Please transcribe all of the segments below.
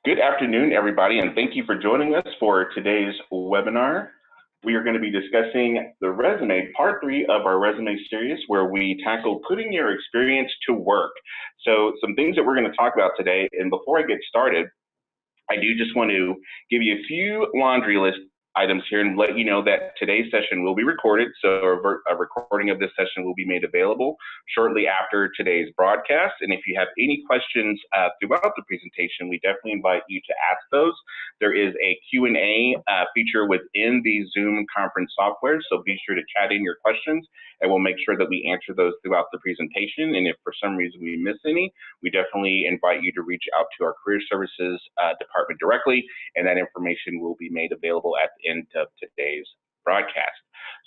Good afternoon, everybody, and thank you for joining us for today's webinar. We are going to be discussing the resume, part 3 of our resume series, where we tackle putting your experience to work. So some things that we're going to talk about today, and before I get started, I do just want to give you a few laundry list items here and let you know that today's session will be recorded. So a recording of this session will be made available shortly after today's broadcast. And if you have any questions throughout the presentation, we definitely invite you to ask those. There is a Q&A feature within the Zoom conference software, so be sure to chat in your questions, and we'll make sure that we answer those throughout the presentation. And if for some reason we miss any, we definitely invite you to reach out to our Career Services department directly, and that information will be made available at the end of today's broadcast.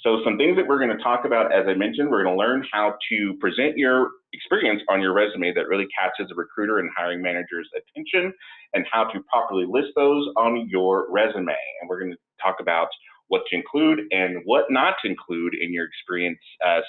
So some things that we're going to talk about, as I mentioned, we're going to learn how to present your experience on your resume that really catches a recruiter and hiring manager's attention, and how to properly list those on your resume. And we're going to talk about what to include and what not to include in your experience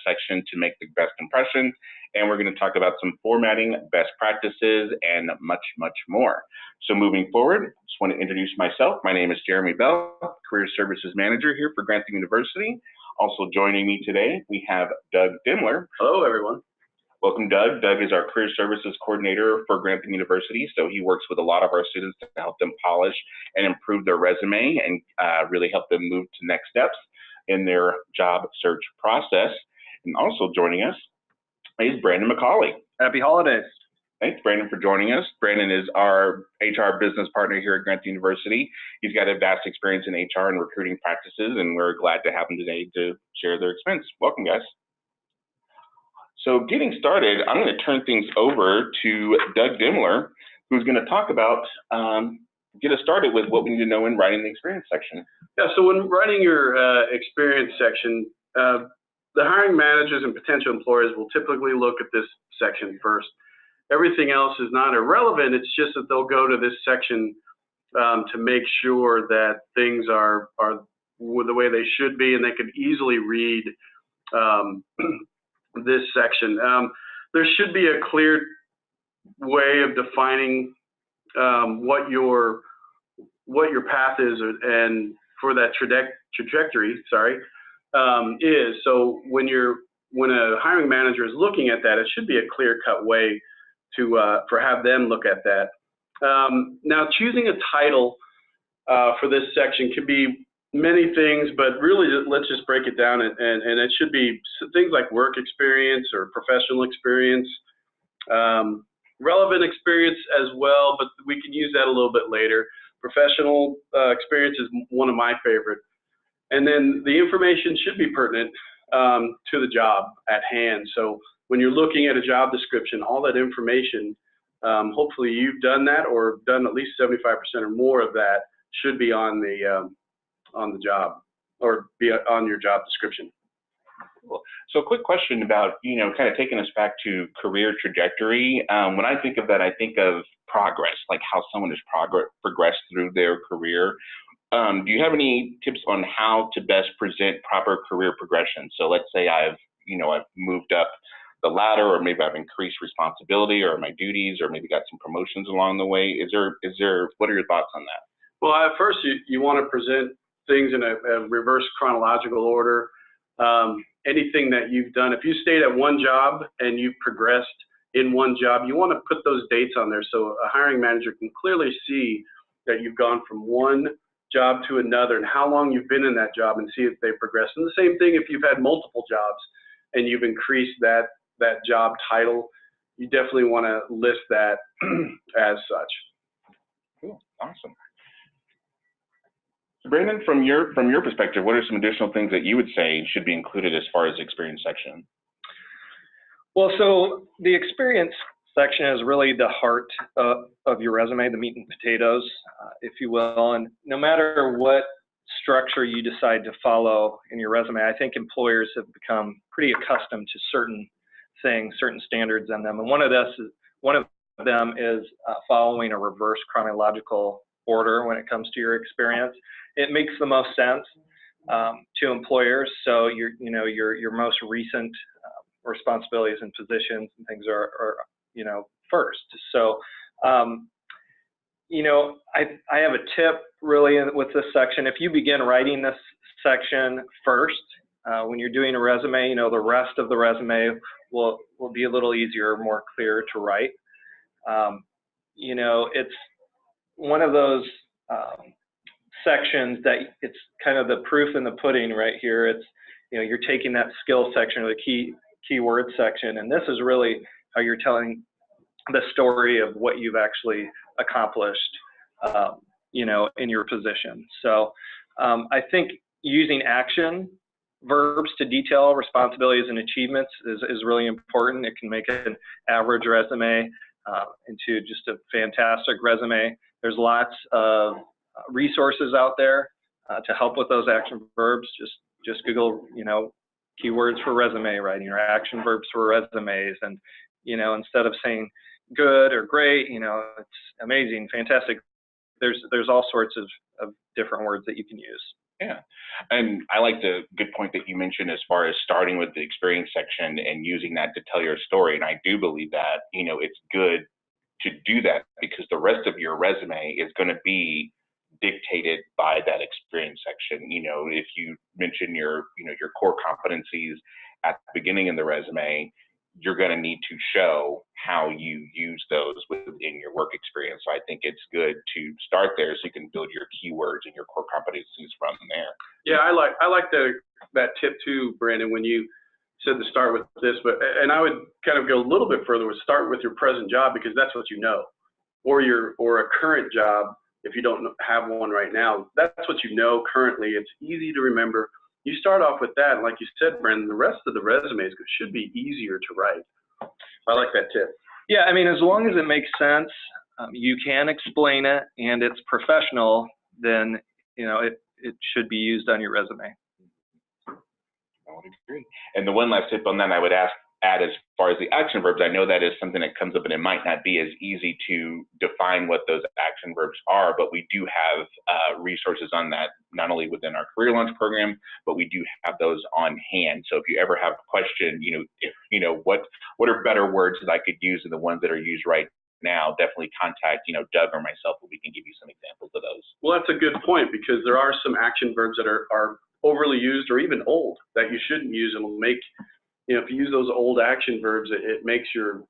section to make the best impression. And we're going to talk about some formatting, best practices, and much, much more. So moving forward, I just want to introduce myself. My name is Jeremy Bell, Career Services Manager here for Grantham University. Also joining me today, we have Doug Dimler. Hello, everyone. Welcome, Doug. Doug is our Career Services Coordinator for Grantham University, so he works with a lot of our students to help them polish and improve their resume and really help them move to next steps in their job search process. And also joining us is Brandon McCauley. Happy holidays. Thanks, Brandon, for joining us. Brandon is our HR business partner here at Grantham University. He's got a vast experience in HR and recruiting practices, and we're glad to have him today to share their experience. Welcome, guys. So getting started, I'm going to turn things over to Doug Dimler, who's going to talk about, get us started with what we need to know in writing the experience section. Yeah, so when writing your experience section, the hiring managers and potential employers will typically look at this section first. Everything else is not irrelevant. It's just that they'll go to this section to make sure that things are the way they should be, and they can easily read this section. There should be a clear way of defining what your path is, and for that trajectory, is. So when a hiring manager is looking at that, it should be a clear-cut way to have them look at that. Now, choosing a title for this section could be many things, but really let's just break it down, and it should be things like work experience or professional experience, relevant experience as well, but we can use that a little bit later. Professional experience is one of my favorite. And then the information should be pertinent to the job at hand. So when you're looking at a job description, all that information, hopefully you've done that or done at least 75% or more of that, should be on the job or be on your job description. Cool. So a quick question about, kind of taking us back to career trajectory. When I think of that, I think of progress, like how someone has progressed through their career. Do you have any tips on how to best present proper career progression? So let's say I've moved up the ladder, or maybe I've increased responsibility or my duties, or maybe got some promotions along the way. What are your thoughts on that? Well, at first you want to present things in a reverse chronological order. Anything that you've done, if you stayed at one job and you've progressed in one job, you want to put those dates on there so a hiring manager can clearly see that you've gone from one job to another and how long you've been in that job, and see if they've progressed. And the same thing if you've had multiple jobs and you've increased that job title, you definitely want to list that as such. Cool, awesome. Brandon, from your perspective, what are some additional things that you would say should be included as far as the experience section? Well, so the experience section is really the heart of your resume, the meat and potatoes, if you will. And no matter what structure you decide to follow in your resume, I think employers have become pretty accustomed to certain things, certain standards in them. And one of them is following a reverse chronological order when it comes to your experience. It makes the most sense to employers. So your most recent responsibilities and positions and things are first. So I have a tip really with this section. If you begin writing this section first, when you're doing a resume, the rest of the resume will be a little easier, more clear to write. It's one of those sections that it's kind of the proof in the pudding right here. It's, you're taking that skill section or the keyword section, and this is really how you're telling the story of what you've actually accomplished, in your position. So I think using action verbs to detail responsibilities and achievements is really important. It can make an average resume into just a fantastic resume. There's lots of resources out there to help with those action verbs. Just Google, keywords for resume writing or action verbs for resumes, and instead of saying good or great, it's amazing, fantastic. There's all sorts of different words that you can use. Yeah, and I like the good point that you mentioned as far as starting with the experience section and using that to tell your story. And I do believe that, it's good to do that because the rest of your resume is going to be dictated by that experience section. If you mention your core competencies at the beginning of the resume, you're going to need to show how you use those within your work experience. So I think it's good to start there so you can build your keywords and your core competencies from there. Yeah, I like that tip too, Brandon, when you said to start with this, and I would kind of go a little bit further with start with your present job, because that's what you know, or a current job if you don't have one right now. That's what you know currently. It's easy to remember. You start off with that, and like you said, Brandon, the rest of the resumes should be easier to write. I like that tip. Yeah, as long as it makes sense, you can explain it, and it's professional, then it should be used on your resume. I would agree. And the one last tip on that I would add as far as the action verbs, I know that is something that comes up and it might not be as easy to define what those action verbs are, but we do have resources on that, not only within our Career Launch program, but we do have those on hand. So if you ever have a question, what are better words that I could use than the ones that are used right now, definitely contact, Doug or myself, and we can give you some examples of those. Well, that's a good point, because there are some action verbs that are overly used or even old that you shouldn't use, and will make, if you use those old action verbs, it makes your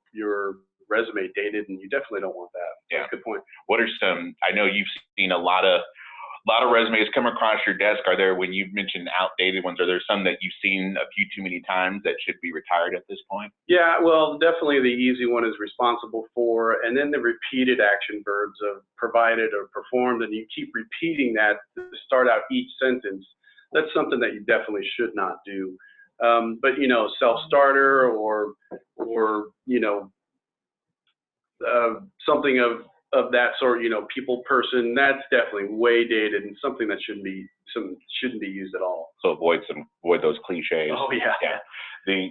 resume dated, and you definitely don't want that. Yeah. That's a good point. What are some, I know you've seen a lot of resumes come across your desk. Are there, when you mentioned outdated ones, are there some that you've seen a few too many times that should be retired at this point? Yeah, well, definitely the easy one is responsible for, and then the repeated action verbs of provided or performed, and you keep repeating that to start out each sentence. That's something that you definitely should not do. But self-starter or something of that sort, people person, that's definitely way dated and something that shouldn't be used at all. So avoid those cliches. Oh yeah.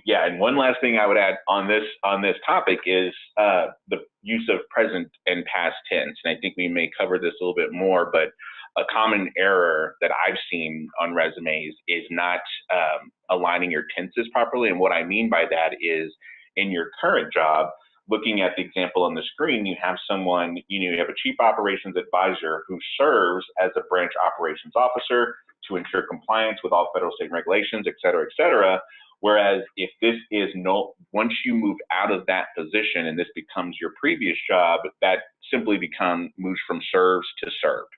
Yeah. And one last thing I would add on this topic is the use of present and past tense. And I think we may cover this a little bit more, but a common error that I've seen on resumes is not aligning your tenses properly. And what I mean by that is, in your current job, looking at the example on the screen, you have someone, you have a chief operations advisor who serves as a branch operations officer to ensure compliance with all federal, state regulations, et cetera, et cetera. Whereas if this is once you move out of that position and this becomes your previous job, that simply moves from serves to served.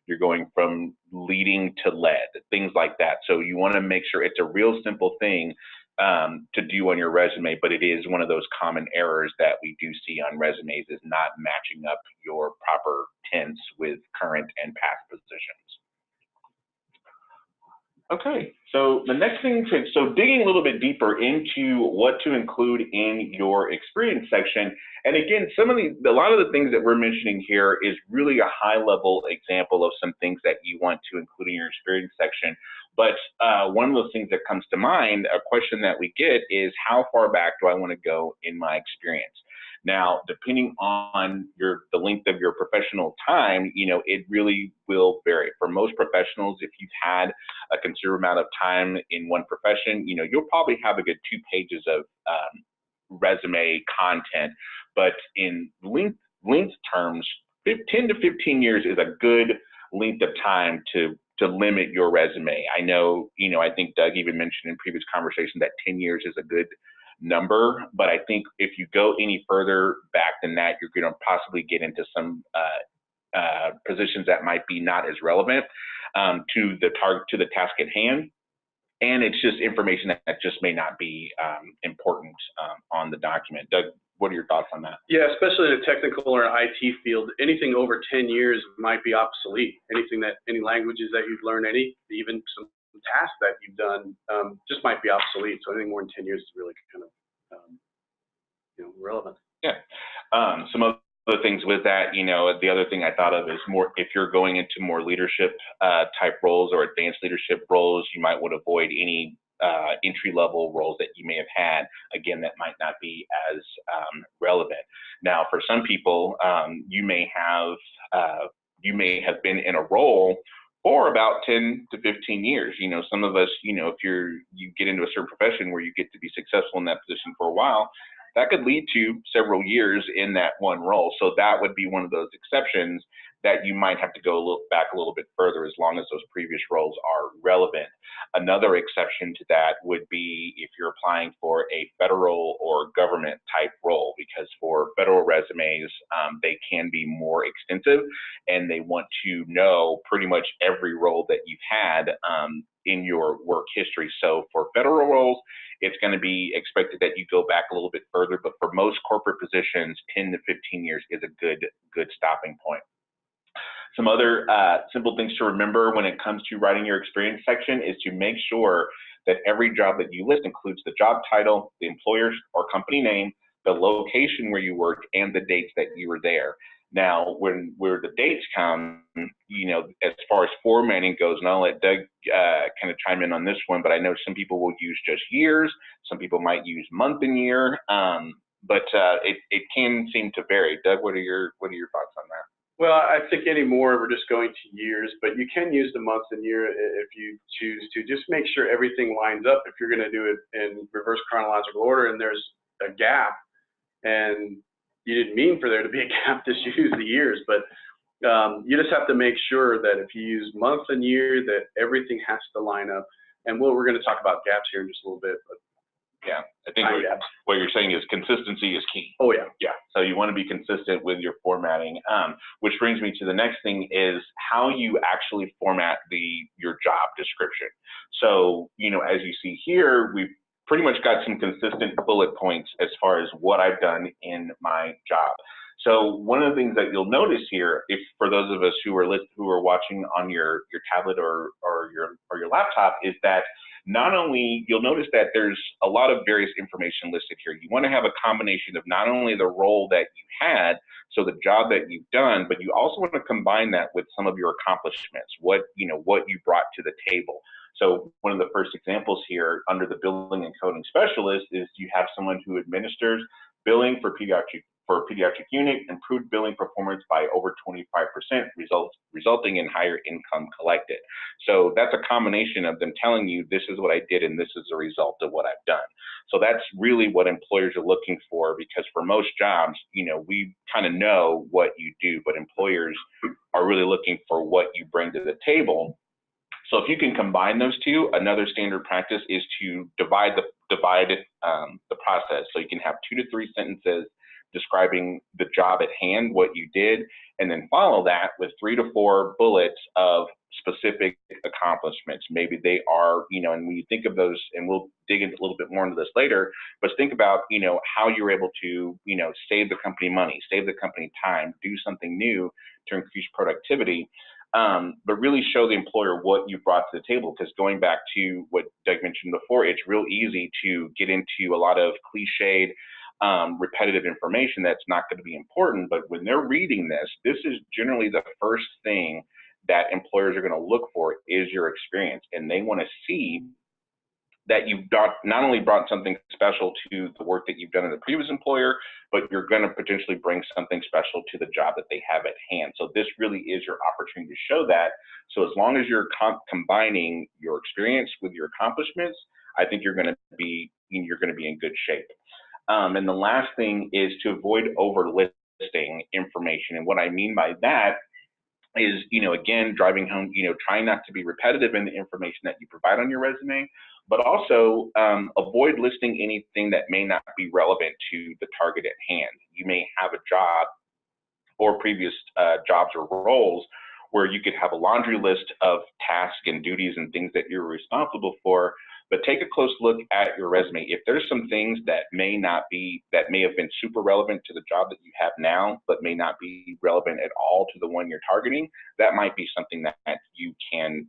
You're going from leading to led, things like that. So you want to make sure it's a real simple thing to do on your resume, but it is one of those common errors that we do see on resumes, is not matching up your proper tense with current and past positions. Okay, so the next thing, so digging a little bit deeper into what to include in your experience section. And again, a lot of the things that we're mentioning here is really a high-level example of some things that you want to include in your experience section. But one of those things that comes to mind, a question that we get, is how far back do I want to go in my experience? Now, depending on the length of your professional time, it really will vary. For most professionals, if you've had a considerable amount of time in one profession, you'll probably have a good 2 pages of resume content. But in length terms, 10 to 15 years is a good length of time to limit your resume. I know, I think Doug even mentioned in previous conversation that 10 years is a good number, but I think if you go any further back than that, you're going to possibly get into some positions that might be not as relevant to the task at hand. And it's just information that just may not be important on the document. Doug, what are your thoughts on that? Yeah, especially in a technical or an IT field, anything over 10 years might be obsolete. Any languages that you've learned, even some tasks that you've done just might be obsolete. So anything more than 10 years is really kind of relevant. Yeah. Some other things with that, the other thing I thought of is more if you're going into more leadership type roles or advanced leadership roles, you might want to avoid any entry-level roles that you may have had. Again, that might not be as relevant. Now, for some people, you may have been in a role for about 10 to 15 years. Some of us, if you get into a certain profession where you get to be successful in that position for a while, that could lead to several years in that one role. So that would be one of those exceptions that you might have to go back a little bit further as long as those previous roles are relevant. Another exception to that would be if you're applying for a federal or government type role, because for federal resumes, they can be more extensive and they want to know pretty much every role that you've had in your work history. So for federal roles, it's going to be expected that you go back a little bit further, but for most corporate positions, 10 to 15 years is a good stopping point. Some other simple things to remember when it comes to writing your experience section is to make sure that every job that you list includes the job title, the employer or company name, the location where you worked, and the dates that you were there. Now, where the dates come, as far as formatting goes, and I'll let Doug kind of chime in on this one, but I know some people will use just years, some people might use month and year, but it can seem to vary. Doug, what are your thoughts on that? Well, I think anymore we're just going to years, but you can use the month and year if you choose to. Just make sure everything lines up. If you're going to do it in reverse chronological order and there's a gap and you didn't mean for there to be a gap, just use the years. But you just have to make sure that if you use month and year, that everything has to line up. And we're going to talk about gaps here in just a little bit. But yeah, I think what you're saying is consistency is key. Oh, yeah. Yeah, so you want to be consistent with your formatting, which brings me to the next thing is how you actually format your job description. So, as you see here, we've pretty much got some consistent bullet points as far as what I've done in my job. So one of the things that you'll notice here, if for those of us who are watching on your tablet or your laptop, is that not only you'll notice that there's a lot of various information listed here. You want to have a combination of not only the role that you had, so the job that you've done, but you also want to combine that with some of your accomplishments, what you brought to the table. So one of the first examples here under the billing and coding specialist is you have someone who administers billing for pediatric unit, improved billing performance by over 25%, resulting in higher income collected. So that's a combination of them telling you this is what I did and this is the result of what I've done. So that's really what employers are looking for, because for most jobs, we kind of know what you do, but employers are really looking for what you bring to the table. So if you can combine those two, another standard practice is to divide the process. So you can have 2 to 3 sentences describing the job at hand, what you did, and then follow that with 3 to 4 bullets of specific accomplishments. Maybe they are, and when you think of those, and we'll dig into a little bit more into this later, but think about, how you're able to, save the company money, save the company time, do something new to increase productivity. But really show the employer what you brought to the table, because going back to what Doug mentioned before, it's real easy to get into a lot of cliched, repetitive information that's not going to be important. But when they're reading this is generally the first thing that employers are going to look for is your experience, and they want to see that you've not only brought something special to the work that you've done in the previous employer, but you're going to potentially bring something special to the job that they have at hand. So this really is your opportunity to show that. So as long as you're combining your experience with your accomplishments, I think you're going to be in good shape. And the last thing is to avoid overlisting. listing information. And what I mean by that is, again, driving home, trying not to be repetitive in the information that you provide on your resume, but also avoid listing anything that may not be relevant to the target at hand. You may have a job or previous jobs or roles where you could have a laundry list of tasks and duties and things that you're responsible for, but take a close look at your resume. If there's some things that may have been super relevant to the job that you have now, but may not be relevant at all to the one you're targeting, that might be something that you can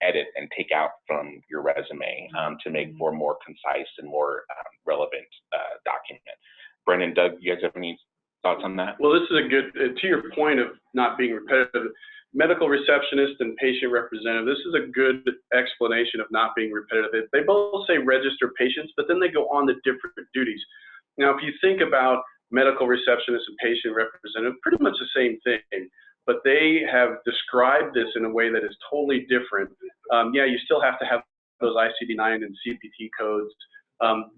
edit and take out from your resume to make for a more concise and more relevant document. Brendan, Doug, you guys have any thoughts on that? Well, this is a good, to your point of not being repetitive, medical receptionist and patient representative, this is a good explanation of not being repetitive. They both say register patients, but then they go on to different duties. Now, if you think about medical receptionist and patient representative, pretty much the same thing, but they have described this in a way that is totally different. Yeah, you still have to have those ICD-9 and CPT codes.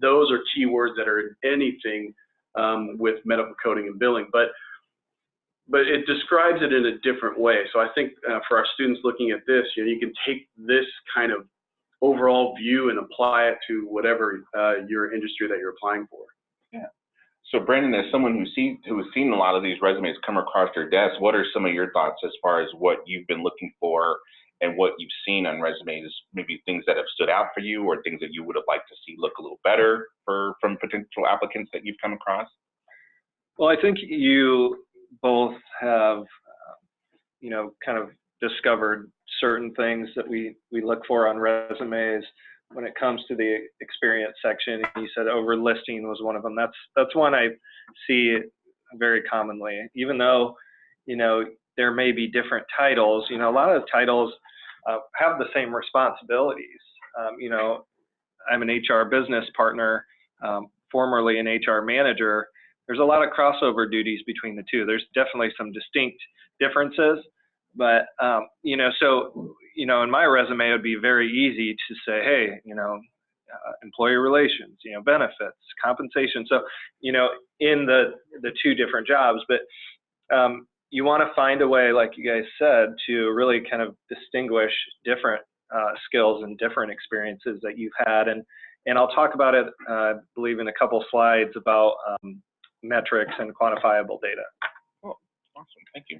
Those are keywords that are in anything with medical coding and billing, but it describes it in a different way. So I think for our students looking at this, you can take this kind of overall view and apply it to whatever your industry that you're applying for. Yeah. So Brandon, as someone who has seen a lot of these resumes come across your desk, what are some of your thoughts as far as what you've been looking for and what you've seen on resumes, maybe things that have stood out for you or things that you would have liked to see look a little better from potential applicants that you've come across? Well, I think you both have, kind of discovered certain things that we look for on resumes when it comes to the experience section. You said overlisting was one of them. That's one I see very commonly, even though, there may be different titles. A lot of titles have the same responsibilities. I'm an HR business partner, formerly an HR manager. There's a lot of crossover duties between the two. There's definitely some distinct differences, but in my resume, it would be very easy to say, hey, employee relations, benefits, compensation. So, in the two different jobs, but you want to find a way, like you guys said, to really kind of distinguish different skills and different experiences that you've had, and I'll talk about it, I believe, in a couple slides about metrics and quantifiable data. Oh, awesome, thank you.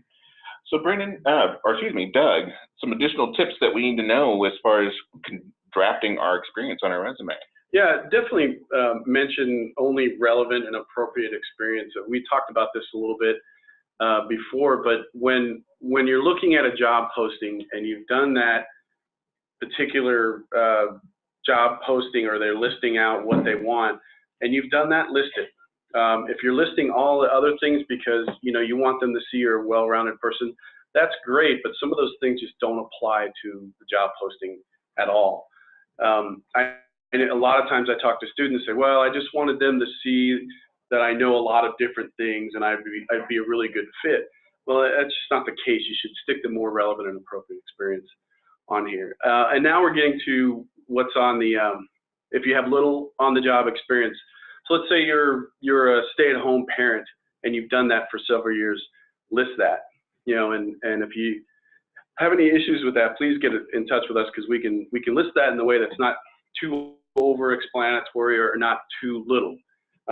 So Brandon, Doug, some additional tips that we need to know as far as drafting our experience on our resume. Yeah, definitely mention only relevant and appropriate experience. We talked about this a little bit before, but when you're looking at a job posting and you've done that particular job posting, or they're listing out what they want, and you've done that, list it. If you're listing all the other things because you want them to see you're a well-rounded person, that's great, but some of those things just don't apply to the job posting at all. And a lot of times I talk to students and say, well, I just wanted them to see that I know a lot of different things and I'd be a really good fit. Well, that's just not the case. You should stick to more relevant and appropriate experience on here. And now we're getting to what's on the, if you have little on-the-job experience. So let's say you're a stay-at-home parent and you've done that for several years, list that, and if you have any issues with that, please get in touch with us, because we can list that in a way that's not too over-explanatory or not too little,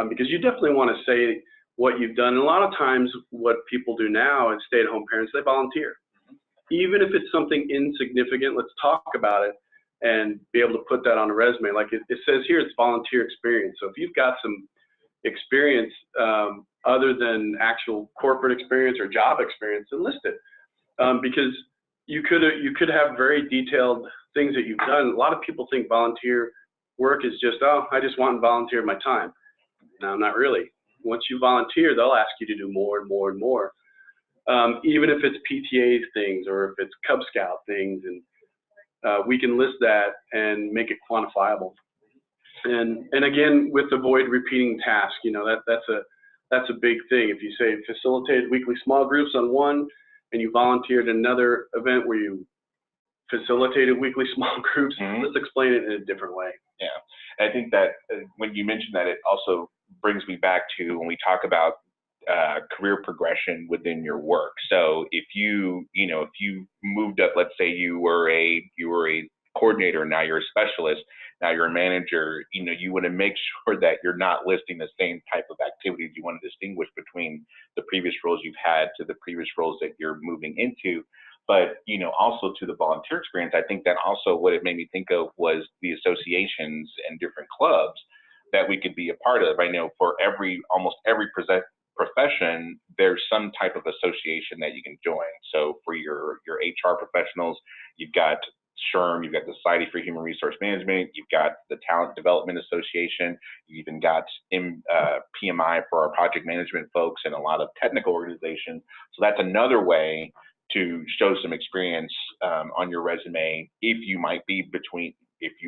because you definitely want to say what you've done. And a lot of times what people do now as stay-at-home parents, they volunteer. Even if it's something insignificant, let's talk about it and be able to put that on a resume. Like it says here, it's volunteer experience. So if you've got some experience other than actual corporate experience or job experience, then list it, because you could have very detailed things that you've done. A lot of people think volunteer work is just, oh, I just want to volunteer my time. No, not really. Once you volunteer, they'll ask you to do more and more and more, even if it's PTA things or if it's Cub Scout things, and we can list that and make it quantifiable. And again, with avoid repeating tasks, that's a big thing. If you say facilitated weekly small groups on one, and you volunteered another event where you facilitated weekly small groups, let's explain it in a different way. Yeah, I think that when you mentioned that, it also brings me back to when we talk about career progression within your work. So if you moved up, let's say you were a coordinator, now you're a specialist, now you're a manager, you want to make sure that you're not listing the same type of activities. You want to distinguish between the previous roles you've had to the previous roles that you're moving into. But, also to the volunteer experience, I think that also what it made me think of was the associations and different clubs that we could be a part of. I know for almost every profession, there's some type of association that you can join. So for your HR professionals, you've got SHRM, you've got the Society for Human Resource Management, you've got the Talent Development Association, you've even got PMI for our project management folks and a lot of technical organizations. So that's another way to show some experience on your resume if you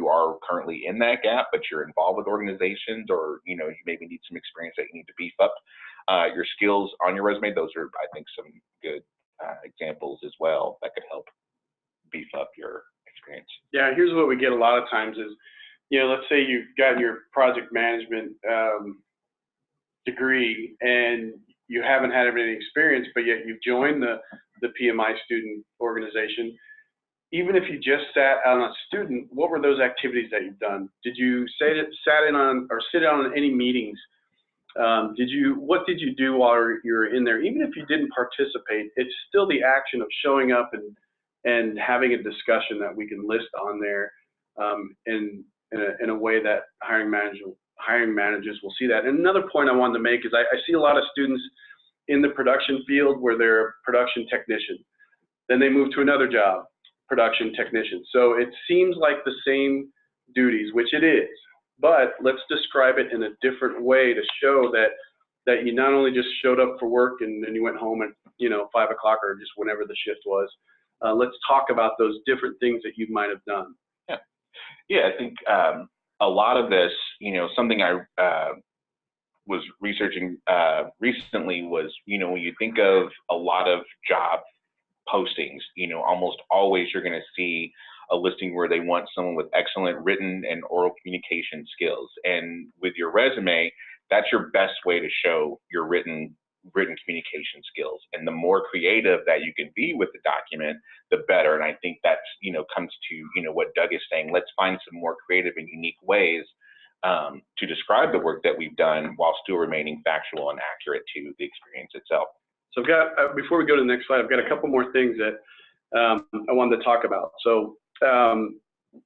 are currently in that gap, but you're involved with organizations, or you maybe need some experience that you need to beef up your skills on your resume. Those are, I think, some good examples as well that could help beef up your experience. Yeah, here's what we get a lot of times is, let's say you've gotten your project management degree and you haven't had any experience, but yet you've joined the PMI student organization. Even if you just sat on a student, what were those activities that you've done? Did you sit in on any meetings? What did you do while you were in there? Even if you didn't participate, it's still the action of showing up and having a discussion that we can list on there in a way that hiring managers will see that. And another point I wanted to make is I see a lot of students in the production field where they're a production technician. Then they move to another job, production technician. So it seems like the same duties, which it is, but let's describe it in a different way to show that you not only just showed up for work and then you went home at 5 o'clock or just whenever the shift was. Let's talk about those different things that you might have done. Yeah, I think a lot of this, something I was researching recently was, when you think of a lot of job postings, almost always you're going to see a listing where they want someone with excellent written and oral communication skills. And with your resume, that's your best way to show your written communication skills. And the more creative that you can be with the document, the better. And I think that's, comes to, what Doug is saying. Let's find some more creative and unique ways to describe the work that we've done while still remaining factual and accurate to the experience itself. So I've got, before we go to the next slide, I've got a couple more things that I wanted to talk about. So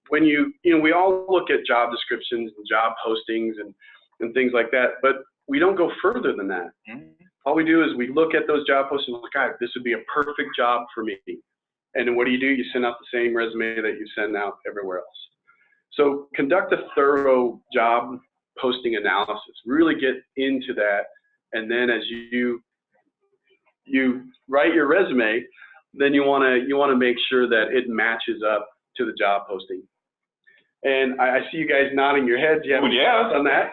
when we all look at job descriptions and job postings and things like that, but we don't go further than that. Mm-hmm. All we do is we look at those job postings and look, God, this would be a perfect job for me. And then what do? You send out the same resume that you send out everywhere else. So conduct a thorough job posting analysis, really get into that. And then as you write your resume, then you want to make sure that it matches up to the job posting. And I see you guys nodding your heads. You haven't done that?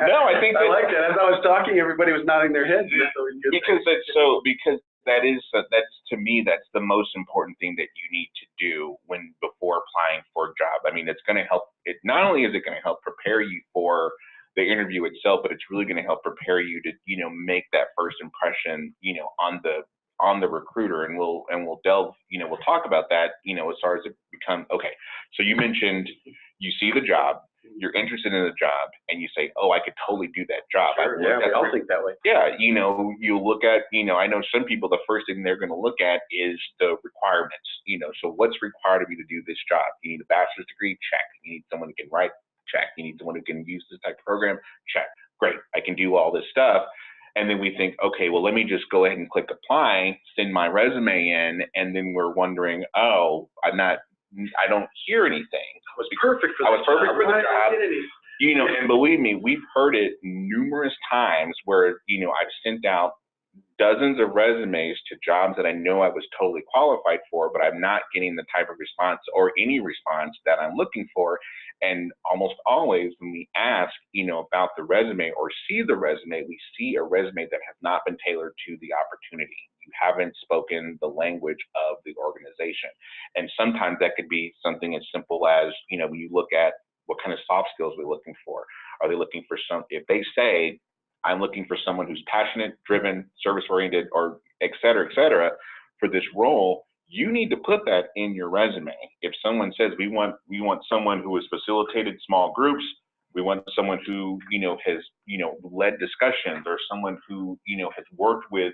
No, I think I like that. As I was talking, everybody was nodding their heads. Because that's to me, that's the most important thing that you need to do before applying for a job. I mean, it's going to help. Not only is it going to help prepare you for the interview itself, but it's really going to help prepare you to make that first impression on the recruiter. And we'll delve, we'll talk about that, as far as it becomes, okay, so you mentioned you see the job, you're interested in the job, and you say, oh, I could totally do that job. Sure, yeah, we all think that way. Yeah, you look at, I know some people, the first thing they're going to look at is the requirements, so what's required of you to do this job? You need a bachelor's degree? Check. You need someone who can write? Check. You need someone who can use this type of program? Check. Great, I can do all this stuff. And then we think, okay, well, let me just go ahead and click apply, send my resume in, and then we're wondering, oh, I don't hear anything. I was perfect for the job. And believe me, we've heard it numerous times where, I've sent out dozens of resumes to jobs that I know I was totally qualified for, but I'm not getting the type of response or any response that I'm looking for. And almost always when we ask, about the resume or see the resume, we see a resume that has not been tailored to the opportunity. You haven't spoken the language of the organization. And sometimes that could be something as simple as, when you look at what kind of soft skills we're looking for. Are they looking for if they say I'm looking for someone who's passionate, driven, service-oriented, or et cetera, for this role. You need to put that in your resume. If someone says we want someone who has facilitated small groups, we want someone who has led discussions, or someone who has worked with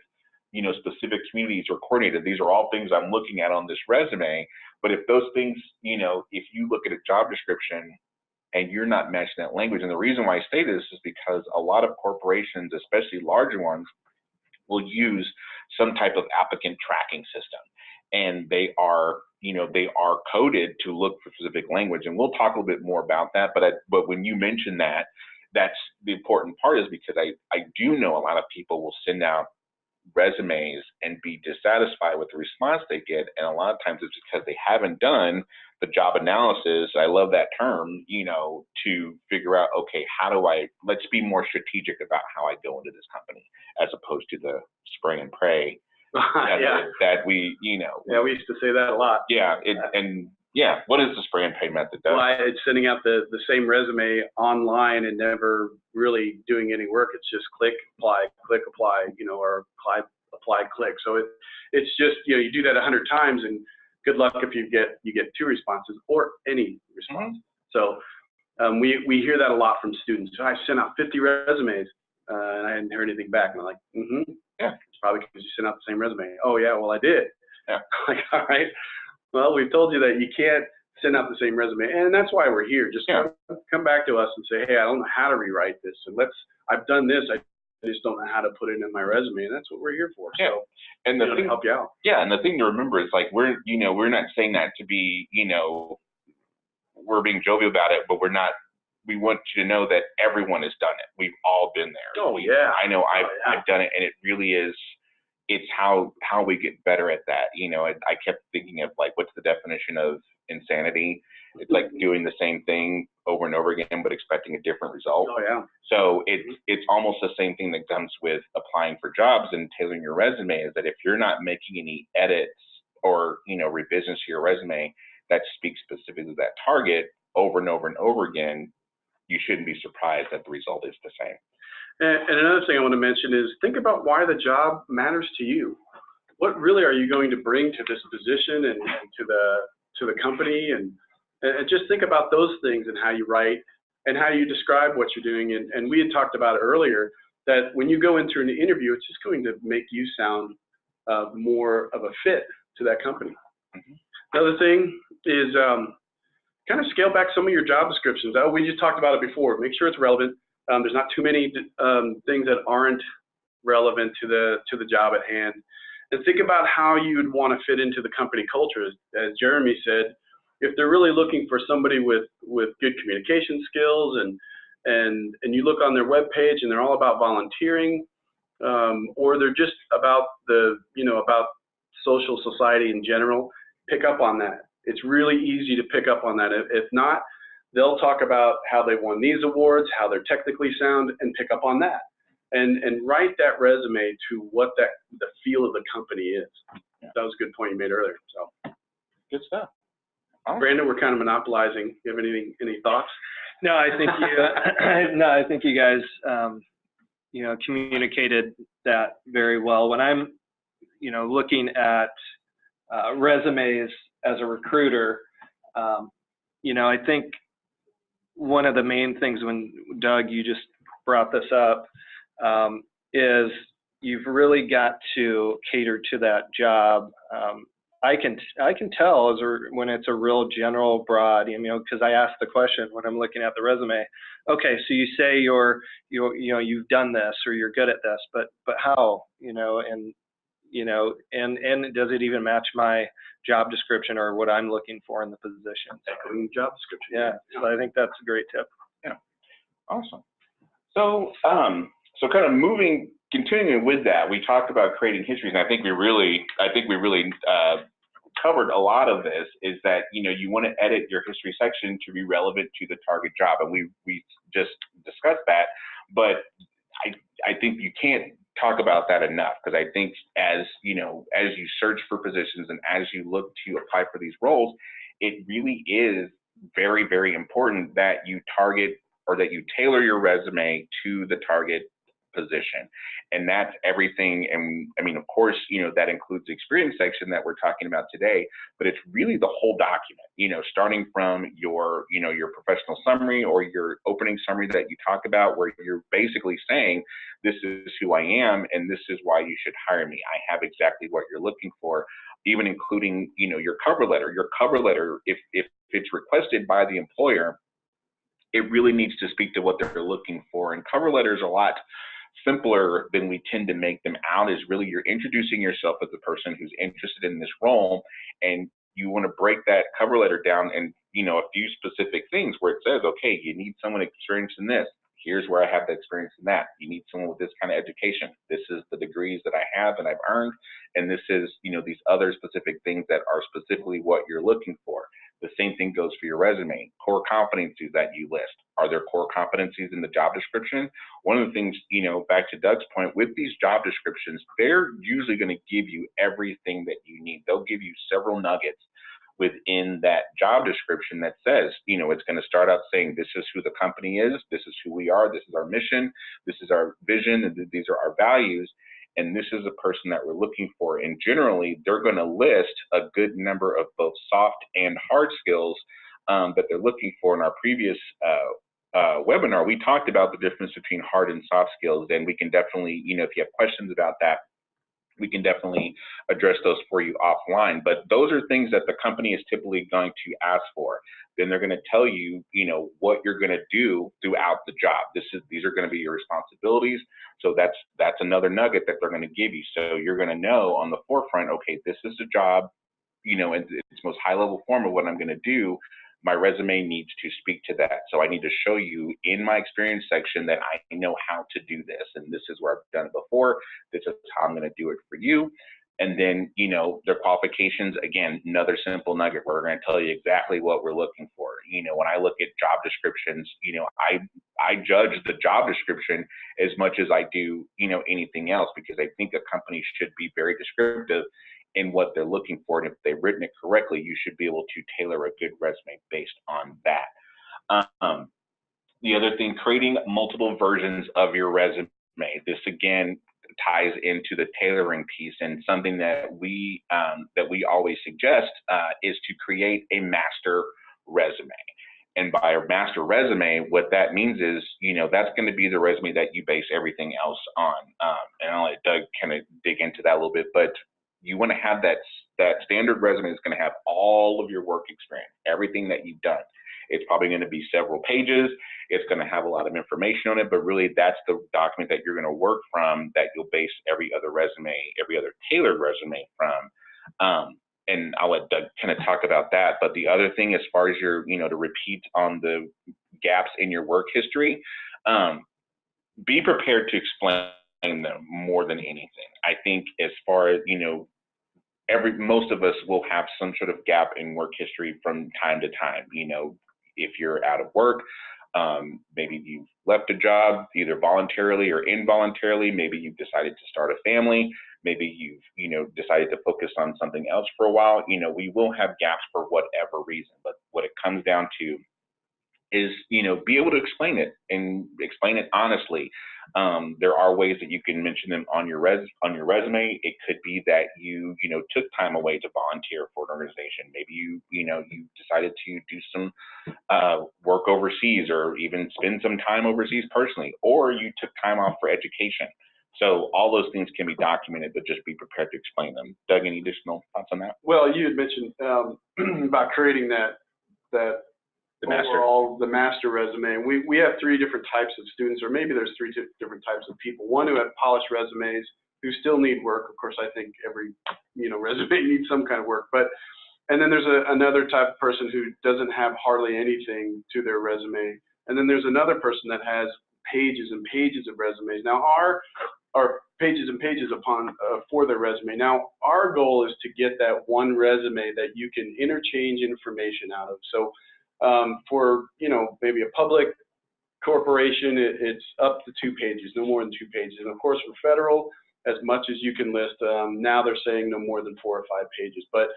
specific communities or coordinated. These are all things I'm looking at on this resume. But if those things, if you look at a job description and you're not matching that language, and the reason why I say this is because a lot of corporations, especially larger ones, will use some type of applicant tracking system, and they are coded to look for specific language. And we'll talk a little bit more about that. But when you mention that, that's the important part, is because I do know a lot of people will send out resumes and be dissatisfied with the response they get, and a lot of times it's because they haven't done the job analysis. I love that term, to figure out, okay, let's be more strategic about how I go into this company, as opposed to the spray and pray that we, Yeah, we used to say that a lot. Yeah, what is the spray and pray method? Well, it's sending out the same resume online and never really doing any work. It's just click, apply, or apply, click. So it's just, you do that 100 times, and good luck if you get 2 responses or any response. So we hear that a lot from students. I sent out 50 resumes and I hadn't heard anything back. And I'm like, yeah, it's probably because you sent out the same resume. Oh yeah, well I did. Yeah. Like, all right. Well, we've told you that you can't send out the same resume, and that's why we're here. Just come back to us and say, hey, I don't know how to rewrite this, and I've done this, I just don't know how to put it in my resume, and that's what we're here for. Yeah. So, and the thing, to help you out. Yeah, and the thing to remember is, like, we're not saying that to be, we're being jovial about it, but we're not. We want you to know that everyone has done it. We've all been there. Oh yeah. I know I've done it, and it really is. It's how we get better at that. I kept thinking of, like, what's the definition of insanity? It's like doing the same thing over and over again, but expecting a different result. Oh yeah. So it's almost the same thing that comes with applying for jobs and tailoring your resume, is that if you're not making any edits or, revisions to your resume that speak specifically to that target over and over and over again, you shouldn't be surprised that the result is the same. And another thing I want to mention is, think about why the job matters to you. What really are you going to bring to this position and to the company, and just think about those things and how you write and how you describe what you're doing. And we had talked about it earlier, that when you go into an interview, it's just going to make you sound more of a fit to that company. Another thing is kind of scale back some of your job descriptions. We just talked about it before. Make sure it's relevant. There's not too many things that aren't relevant to the job at hand. And think about how you'd want to fit into the company culture. As Jeremy said, if they're really looking for somebody with good communication skills, and you look on their webpage and they're all about volunteering, or they're just about about social society in general, pick up on that. It's really easy to pick up on that. If not, they'll talk about how they won these awards, how they're technically sound, and pick up on that. And write that resume to what the feel of the company is. Yeah. That was a good point you made earlier. So good stuff. Awesome. Brandon, we're kind of monopolizing. You have any thoughts? No, I think you guys communicated that very well. When I'm looking at resumes as a recruiter, I think one of the main things, when Doug, you just brought this up, is you've really got to cater to that job. I can tell when it's a real general, broad, because I ask the question when I'm looking at the resume. Okay, so you say you've done this, or you're good at this, but how? And does it even match my job description or what I'm looking for in the position? Echoing job description. Yeah. So I think that's a great tip. Yeah. Awesome. So kind of continuing with that, we talked about creating histories, and I think we really covered a lot of this. Is that you want to edit your history section to be relevant to the target job, and we just discussed that. But I think you can't talk about that enough, because I think as you search for positions and as you look to apply for these roles, it really is very, very important that you target, or that you tailor your resume to the target position. And that's everything. And I mean, of course, that includes the experience section that we're talking about today, but it's really the whole document, starting from your, your professional summary or your opening summary that you talk about, where you're basically saying, this is who I am, and this is why you should hire me. I have exactly what you're looking for, even including, your cover letter. Your cover letter, if it's requested by the employer, it really needs to speak to what they're looking for. And cover letters are a lot simpler than we tend to make them out. Is really you're introducing yourself as a person who's interested in this role, and you want to break that cover letter down and, a few specific things where it says, okay, you need someone experienced in this. Here's where I have the experience in that. You need someone with this kind of education. This is the degrees that I have and I've earned. And this is, these other specific things that are specifically what you're looking for. The same thing goes for your resume. Core competencies that you list. Are there core competencies in the job description? One of the things, back to Doug's point, with these job descriptions, they're usually going to give you everything that you need. They'll give you several nuggets within that job description that says, it's going to start out saying, this is who the company is, this is who we are, this is our mission, this is our vision, and these are our values, and this is a person that we're looking for. And generally, they're going to list a good number of both soft and hard skills that they're looking for. In our previous webinar, we talked about the difference between hard and soft skills, and we can definitely, if you have questions about that, we can definitely address those for you offline. But those are things that the company is typically going to ask for. Then they're going to tell you, what you're going to do throughout the job. These are going to be your responsibilities. So that's another nugget that they're going to give you. So you're going to know on the forefront, okay, this is the job, in its most high level form of what I'm going to do. My resume needs to speak to that. So I need to show you in my experience section that I know how to do this. And this is where I've done it before. This is how I'm going to do it for you. And then, their qualifications, again, another simple nugget where we're going to tell you exactly what we're looking for. When I look at job descriptions, I judge the job description as much as I do, anything else, because I think a company should be very descriptive in what they're looking for. And if they've written it correctly, you should be able to tailor a good resume based on that. The other thing, creating multiple versions of your resume. This again ties into the tailoring piece, and something that we always suggest is to create a master resume. And by a master resume, what that means is, that's going to be the resume that you base everything else on. And I'll let Doug kind of dig into that a little bit, but you want to have that standard resume that's going to have all of your work experience, everything that you've done. It's probably going to be several pages. It's going to have a lot of information on it, but really that's the document that you're going to work from, that you'll base every other resume, every other tailored resume from. And I'll let Doug kind of talk about that. But the other thing, as far as your, to repeat on the gaps in your work history, be prepared to explain them more than anything. I think as far as, most of us will have some sort of gap in work history from time to time. If you're out of work, maybe you've left a job either voluntarily or involuntarily. Maybe you've decided to start a family. Maybe you've, decided to focus on something else for a while. We will have gaps for whatever reason, but what it comes down to is, be able to explain it and explain it honestly. There are ways that you can mention them on your resume. It could be that you took time away to volunteer for an organization. Maybe you decided to do some work overseas, or even spend some time overseas personally, or you took time off for education. So all those things can be documented, but just be prepared to explain them. Doug, any additional thoughts on that? Well, you had mentioned about creating the master resume. We have three different types of students, or maybe there's three different types of people. One who have polished resumes, who still need work. Of course, I think every resume needs some kind of work. And then there's another type of person who doesn't have hardly anything to their resume. And then there's another person that has pages and pages of resumes. Now our pages and pages for their resume. Now our goal is to get that one resume that you can interchange information out of. So for maybe a public corporation, it's up to 2 pages, no more than 2 pages. And of course, for federal, as much as you can list. Now they're saying no more than 4 or 5 pages. But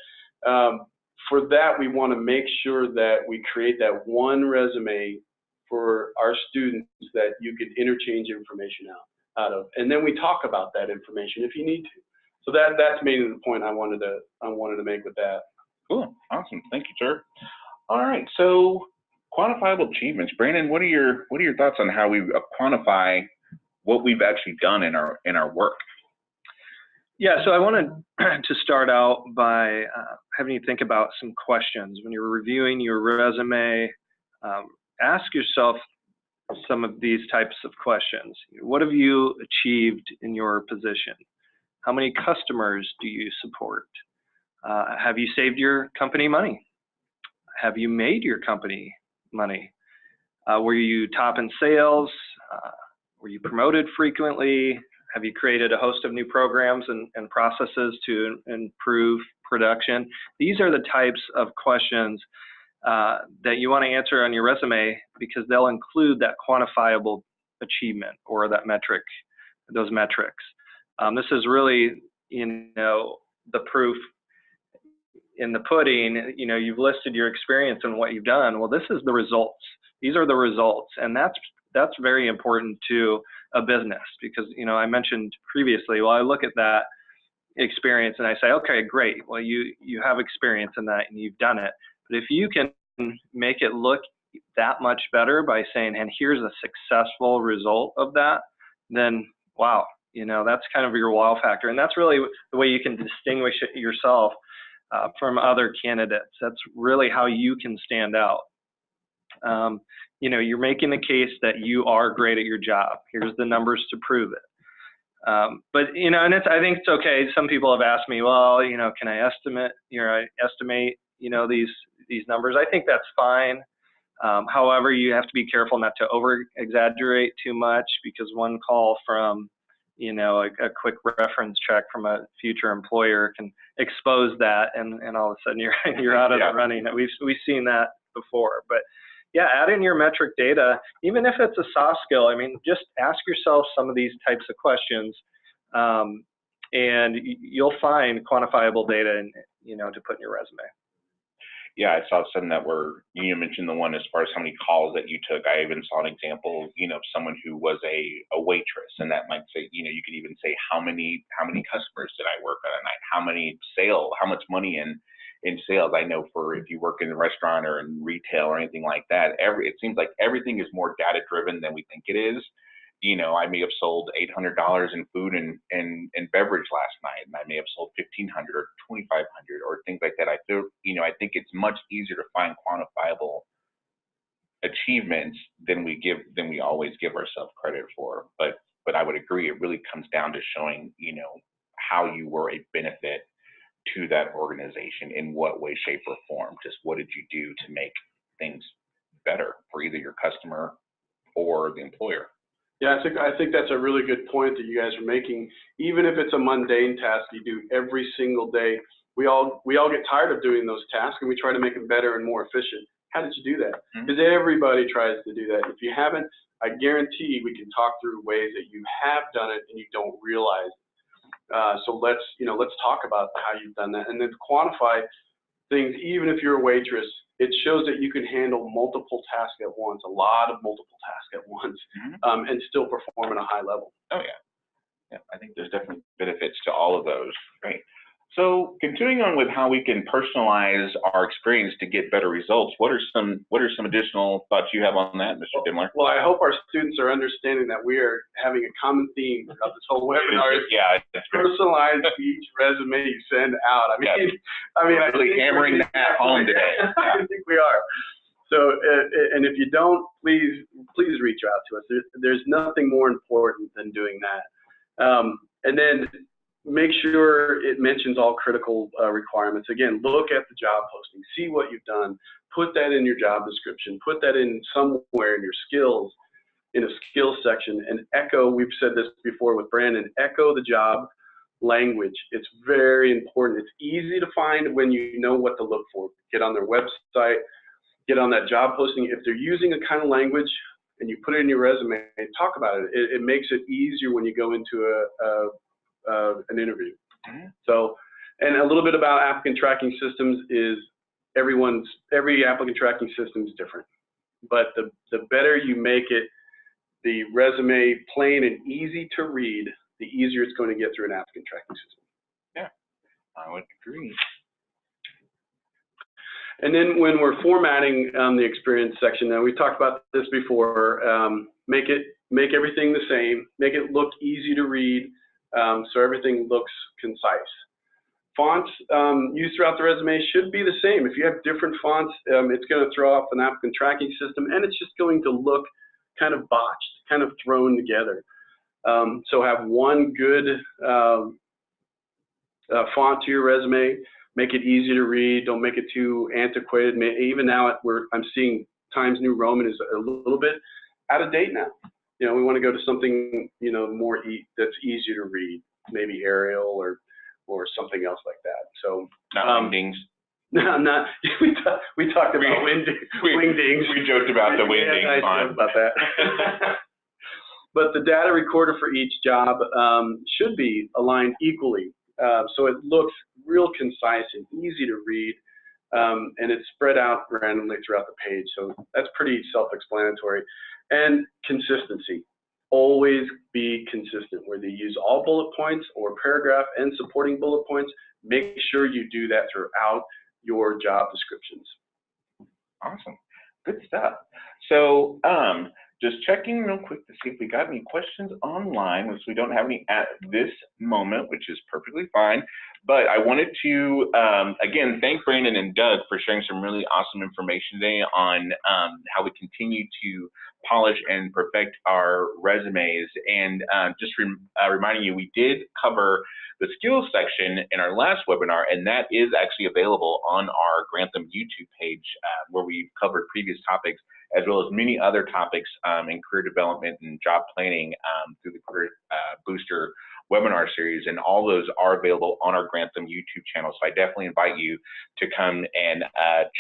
for that, we want to make sure that we create that one resume for our students that you can interchange information out. out of. And then we talk about that information if you need to. So that's mainly the point I wanted to make with that. Cool, awesome, thank you, sir. All right, so quantifiable achievements. Brandon, what are your thoughts on how we quantify what we've actually done in our work? Yeah, so I wanted to start out by having you think about some questions. When you're reviewing your resume, ask yourself some of these types of questions. What have you achieved in your position? How many customers do you support? Have you saved your company money? Have you made your company money? Were you top in sales? Were you promoted frequently? Have you created a host of new programs and processes to improve production? These are the types of questions that you want to answer on your resume, because they'll include that quantifiable achievement or that metric, those metrics. This is really, the proof in the pudding. You've listed your experience and what you've done. Well, this is the results. These are the results, and that's very important to a business, because I mentioned previously, well, I look at that experience and I say, okay, great. Well, you have experience in that and you've done it. But if you can make it look that much better by saying, and here's a successful result of that, then wow, that's kind of your wow factor. And that's really the way you can distinguish yourself from other candidates. That's really how you can stand out. You're making the case that you are great at your job. Here's the numbers to prove it. But and I think it's okay. Some people have asked me, well, can I estimate these numbers? I think that's fine. However, you have to be careful not to over exaggerate too much, because one call from a quick reference check from a future employer can expose that, and all of a sudden you're out of the running. We've seen that before. But yeah, add in your metric data, even if it's a soft skill. I mean, just ask yourself some of these types of questions, and you'll find quantifiable data, to put in your resume. Yeah, I saw some that were, you mentioned the one as far as how many calls that you took. I even saw an example, of someone who was a waitress, and that might say, you could even say how many customers did I work on a night? How much money in sales? I know for if you work in a restaurant or in retail or anything like that, it seems like everything is more data driven than we think it is. I may have sold $800 in food and beverage last night, and I may have sold $1,500 or $2,500 or things like that. I think it's much easier to find quantifiable achievements than we always give ourselves credit for. But I would agree, it really comes down to showing, how you were a benefit to that organization, in what way, shape, or form. Just what did you do to make things better for either your customer or the employer? Yeah, I think that's a really good point that you guys are making. Even if it's a mundane task you do every single day, we all get tired of doing those tasks, and we try to make them better and more efficient. How did you do that? Because everybody tries to do that. If you haven't, I guarantee we can talk through ways that you have done it and you don't realize it. So let's talk about how you've done that, and then quantify things. Even if you're a waitress, it shows that you can handle multiple tasks at once, a lot of multiple tasks at once, and still perform at a high level. Oh yeah, I think there's definitely benefits to all of those. Great. So continuing on with how we can personalize our experience to get better results, what are some additional thoughts you have on that, Mr. Dimler? Well, I hope our students are understanding that we are having a common theme throughout this whole webinar. It's personalize each resume you send out. We're really hammering that home today. I think we are. So, and if you don't, please reach out to us. There's nothing more important than doing that. And then make sure it mentions all critical requirements. Again, look at the job posting, see what you've done, put that in your job description, put that in somewhere in your skills, in a skills section, and echo, we've said this before with Brandon, echo the job language. It's very important. It's easy to find when you know what to look for. Get on their website, get on that job posting. If they're using a kind of language and you put it in your resume, talk about it. It makes it easier when you go into an interview. So, and a little bit about applicant tracking systems is every applicant tracking system is different, but the better you make it the resume plain and easy to read, the easier it's going to get through an applicant tracking system. Yeah, I would agree. And then when we're formatting the experience section, now we talked about this before, make everything the same, make it look easy to read, so everything looks concise. Fonts used throughout the resume should be the same. If you have different fonts, it's going to throw off an applicant tracking system, and it's just going to look kind of botched, kind of thrown together. So have one good font to your resume. Make it easy to read. Don't make it too antiquated. Even now, I'm seeing Times New Roman is a little bit out of date now. You know, we want to go to something, you know, more that's easy to read, maybe Arial or something else like that. So not wingdings. No, not. We talked about wingdings. We joked about the wingdings. Yeah, I joked about that. But the data recorder for each job should be aligned equally, so it looks real concise and easy to read, and it's spread out randomly throughout the page. So that's pretty self-explanatory. And consistency. Always be consistent. Whether you use all bullet points or paragraph and supporting bullet points, make sure you do that throughout your job descriptions. Awesome. Good stuff. So just checking real quick to see if we got any questions online, which we don't have any at this moment, which is perfectly fine. But I wanted to, again, thank Brandon and Doug for sharing some really awesome information today on how we continue to polish and perfect our resumes. And just reminding you, we did cover the skills section in our last webinar, and that is actually available on our Grantham YouTube page where we've covered previous topics, as well as many other topics in career development and job planning through the Career Booster webinar series, and all those are available on our Grantham YouTube channel. So I definitely invite you to come and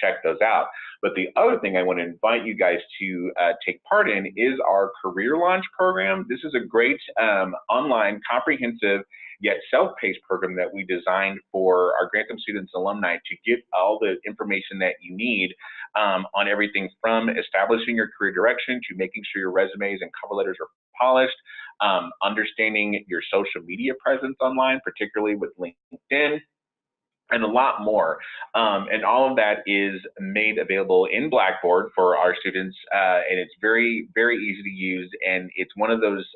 check those out. But the other thing I want to invite you guys to take part in is our Career Launch program. This is a great online, comprehensive, yet self-paced program that we designed for our Grantham students and alumni to get all the information that you need on everything from establishing your career direction to making sure your resumes and cover letters are polished, understanding your social media presence online, particularly with LinkedIn, and a lot more. And all of that is made available in Blackboard for our students, and it's very, very easy to use. And it's one of those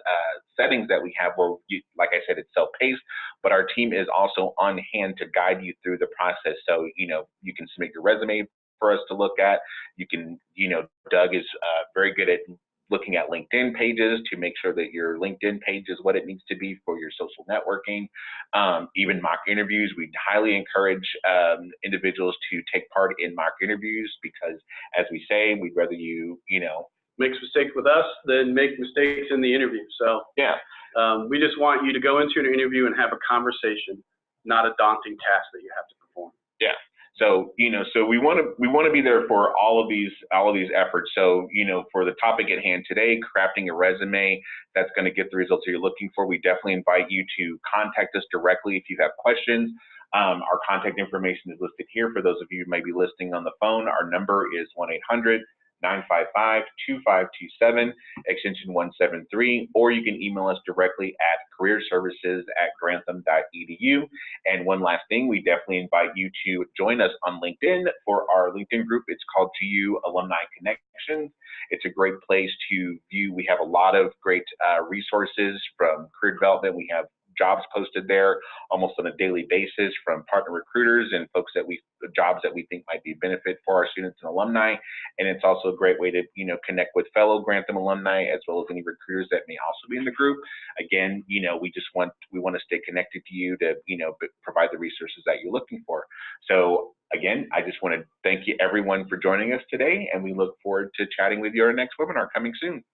settings that we have where, like I said, it's self-paced, but our team is also on hand to guide you through the process. So, you know, you can submit your resume for us to look at. You can, you know, Doug is very good at looking at LinkedIn pages to make sure that your LinkedIn page is what it needs to be for your social networking. Even mock interviews, we highly encourage individuals to take part in mock interviews because, as we say, we'd rather you know, makes mistakes with us than make mistakes in the interview. So yeah, we just want you to go into an interview and have a conversation, not a daunting task that you have to perform. Yeah. So, you know, so we want to be there for all of these efforts. So, you know, for the topic at hand today, crafting a resume that's going to get the results that you're looking for, we definitely invite you to contact us directly if you have questions. Our contact information is listed here. For those of you who may be listening on the phone, our number is 1-800-955-2527, extension 173, or you can email us directly at careerservices@grantham.edu. And one last thing, we definitely invite you to join us on LinkedIn for our LinkedIn group. It's called GU Alumni Connections. It's a great place to view. We have a lot of great resources from career development. We have jobs posted there almost on a daily basis from partner recruiters and folks that jobs that we think might be a benefit for our students and alumni. And it's also a great way to, you know, connect with fellow Grantham alumni as well as any recruiters that may also be in the group. Again, you know, we want to stay connected to you to, you know, provide the resources that you're looking for. So again, I just want to thank you everyone for joining us today, and we look forward to chatting with you on our next webinar coming soon.